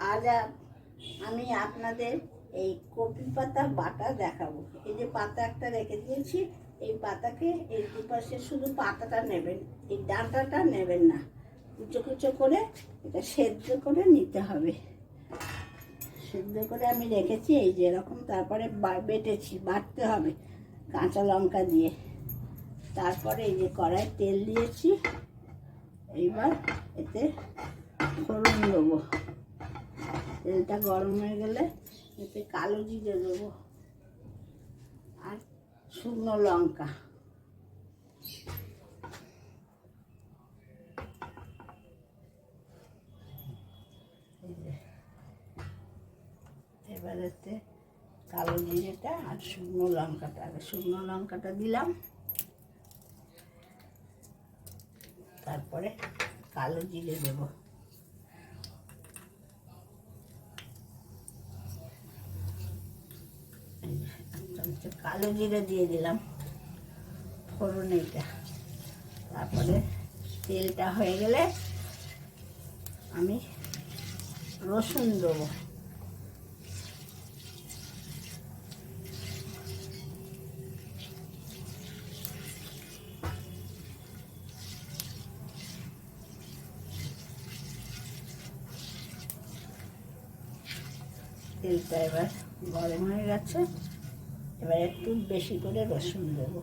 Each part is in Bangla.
আজ আমি আপনাদের এই কপি পাতা বাটা দেখাবো। এই যে পাতা একটা রেখে দিয়েছি, এই পাতাকে এই দুপাশে শুধু পাতাটা নেবেন, এই ডাঁটাটা নেবেন না। কুচো কুচো করে এটা সেদ্ধ করে নিতে হবে। সেদ্ধ করে আমি রেখেছি এই যে এরকম, তারপরে বেটেছি, বাটতে হবে কাঁচা লঙ্কা দিয়ে। তারপরে এই যে কড়াই তেল দিয়েছি, এইবার এতে ফোড়ন দেবো। তেলটা গরম হয়ে গেলে এতে কালো জিরে দেবো আর শুকনো লঙ্কা। এবার এতে কালো জিরেটা আর শুকনো লঙ্কাটা, শুকনো লঙ্কাটা দিলাম, তারপরে কালো জিরে দেবো। কালো জিরে দিয়ে দিলাম ফোড়নে এটা। তারপরে তেলটা হয়ে গেলে আমি রসুন দেবো। তেলটা এবার গরম হয়ে গেছে, এবার একটু বেশি করে রসুন দেবো।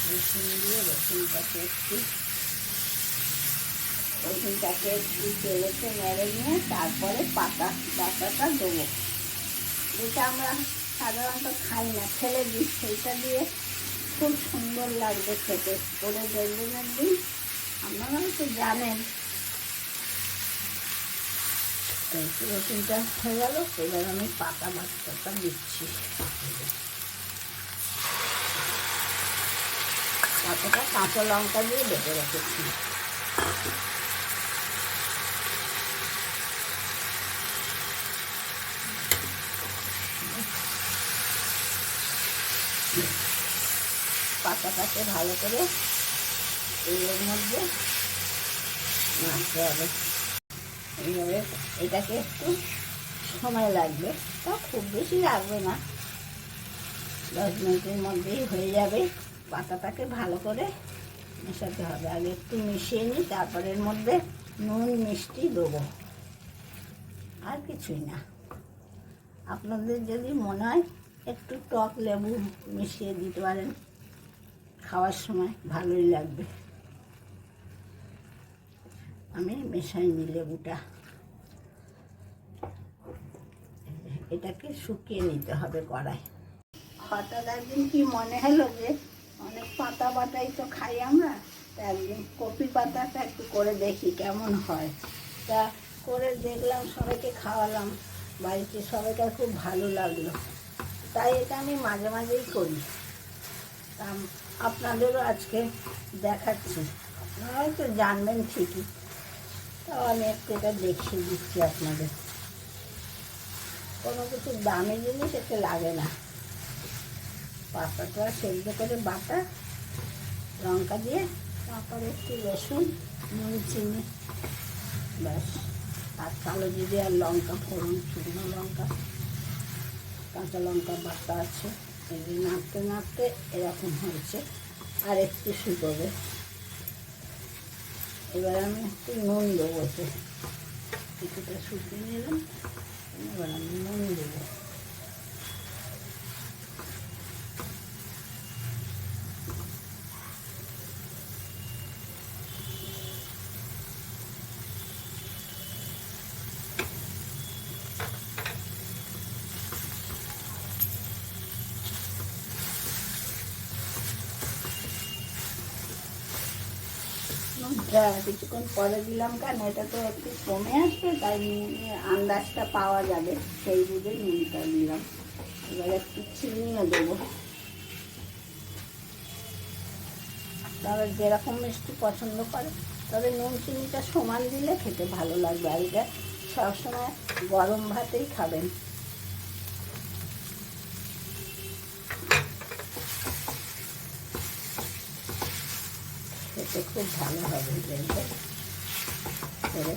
রসুন দিয়ে রসুনটাকে একটু তেলেতে নেড়ে নিয়ে তারপরে বাটাটা দেবো, যেটা আমরা সাধারণত খাই না, ফেলে দিই, সেইটা দিয়ে খুব সুন্দর লাগবে খেতে। করে দেখবেন একদিন, আপনারা তো জানেন। রসুনটা হয়ে গেল, এবার আমি পাতা বাটাটা দিচ্ছি। পাতাটা কাঁচা লঙ্কা দিয়ে বেটে রেখেছি। পাতাটাকে ভালো করে এর মধ্যে নাড়তে হবে। এইভাবে এটাকে একটু সময় লাগবে, তা খুব বেশি লাগবে না, 10 মিনিটের মধ্যেই হয়ে যাবে। পাতাটাকে ভালো করে মেশাতে হবে, আগে একটু মিশিয়ে নিই, তারপরে এর মধ্যে নুন মিষ্টি দেবো, আর কিছুই না। আপনাদের যদি মনে হয় একটু টক লেবু মিশিয়ে দিতে পারেন, খাওয়ার সময় ভালোই লাগবে। আমি মেশাইনি লেবুটা। এটাকে শুকিয়ে নিতে হবে কড়াই। হঠাৎ একদিন কি মনে হলো যে অনেক পাতা বাটাই তো খাই আমরা, তা একদিন কপি পাতাটা একটু করে দেখি কেমন হয়। তা করে দেখলাম, সবাইকে খাওয়ালাম, বাড়িতে সবাইকার খুব ভালো লাগলো। তাই এটা আমি মাঝে মাঝেই করি। তা আপনাদেরও আজকে দেখাচ্ছি, আপনারা হয়তো জানবেন ঠিকই, তাও আমি একটু এটা দেখিয়ে দিচ্ছি আপনাদের। কোনো কিছু দামি জিনিস এতে লাগে না। পাতাটা সেদ্ধ করে বাটা, লঙ্কা দিয়ে, তারপরে একটু রসুন, নুন, চিনি, ব্যাস। আর কালো জিরে আর লঙ্কা ফোড়ন, শুকনো লঙ্কা, কাঁচা লঙ্কা বাটা আছে। এই নাড়তে নাড়তে এরকম হয়েছে, আর একটু শুকোবে। এবার আমি একটু নুন দেবো, এতে কিছুটা শুকিয়ে নিলাম, এবার আমি নুন দেবো। কিছুক্ষণ পরে দিলাম, কেন এটা তো একটু কমে আসবে, তাই আন্দাজটা পাওয়া যাবে, সেই বুঝে নুনটা দিলাম। এবার একটু চিনিও দেবো, তবে যেরকম মিষ্টি পছন্দ করে, তবে নুন চিনিটা সমান দিলে খেতে ভালো লাগবে। আর এটা সবসময় গরম ভাতেই খাবেন। খেতে খুব ভালো হবে দেখবেন করে।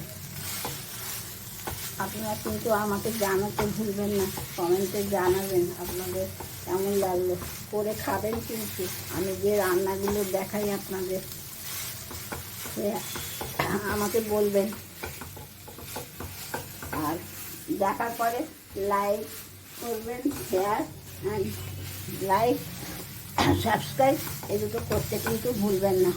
আপনারা কিন্তু আমাকে জানাতে ভুলবেন না, কমেন্টে জানাবেন আপনাদের কেমন লাগলো, করে খাবেন কিন্তু। আমি যে রান্নাগুলো দেখাই আপনাদের সে আমাকে বলবেন, আর দেখার পরে লাইক করবেন, শেয়ার অ্যান্ড লাইক সাবস্ক্রাইব এই দুটো করতে কিন্তু ভুলবেন না।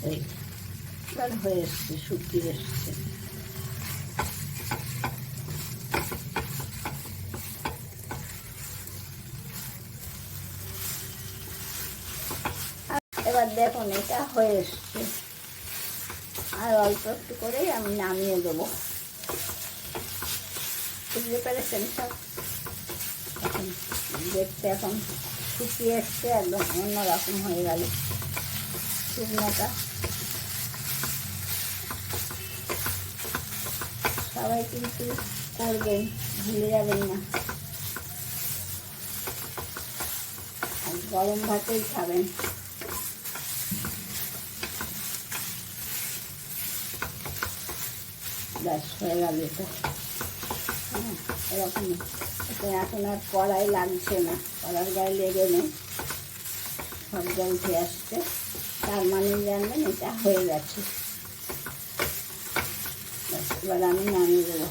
এই এবার হয়ে এসছে, শুকিয়ে এসছে। এবার দেখুন এটা হয়ে এসছে, আর অল্প একটু করেই আমি নামিয়ে দেবো। বুঝতে পেরেছেন সব? এখন দেখতে এখন শুকিয়ে এসছে, একদম অন্যরকম হয়ে গেল শুকনোটা। সবাই কিন্তু করবেন, ভুলে যাবেন না। আর গরম ভাতেই খাবেন। ব্যাস হয়ে গেল এটা। হ্যাঁ, এরকম এখন আর কড়াই লাগছে না, কড়ার গায়ে লেগে নেই, সবটা উঠে আসছে, তার মানে জানবেন এটা হয়ে গেছে। ব্যাস এবার আমি নামিয়ে দেবো।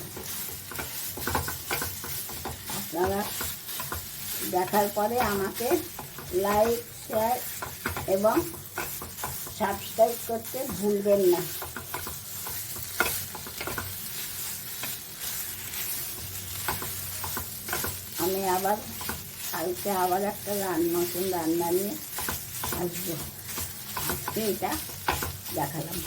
আপনারা দেখার পরে আমাকে লাইক, শেয়ার এবং সাবস্ক্রাইব করতে ভুলবেন না। আমি আবার কালকে আবার একটা নতুন রান্না নিয়ে আসবো। আজকে এটা দেখালাম।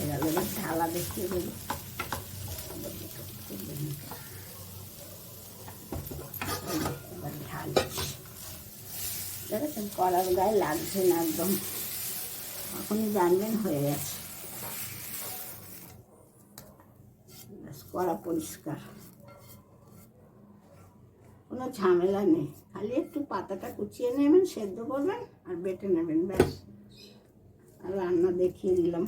এবার ঢালা দেখিয়ে দেবো। এবার ঢালছি, দেখেছেন কড়ার গায়ে লাগছে না একদম, এখনই জানবেন হয়ে গেছে। কড়া পরিষ্কার, কোনো ঝামেলা নেই, খালি একটু পাতাটা কুচিয়ে নেবেন, সেদ্ধ করবেন আর বেটে নেবেন, ব্যাস। আর রান্না দেখিয়ে দিলাম।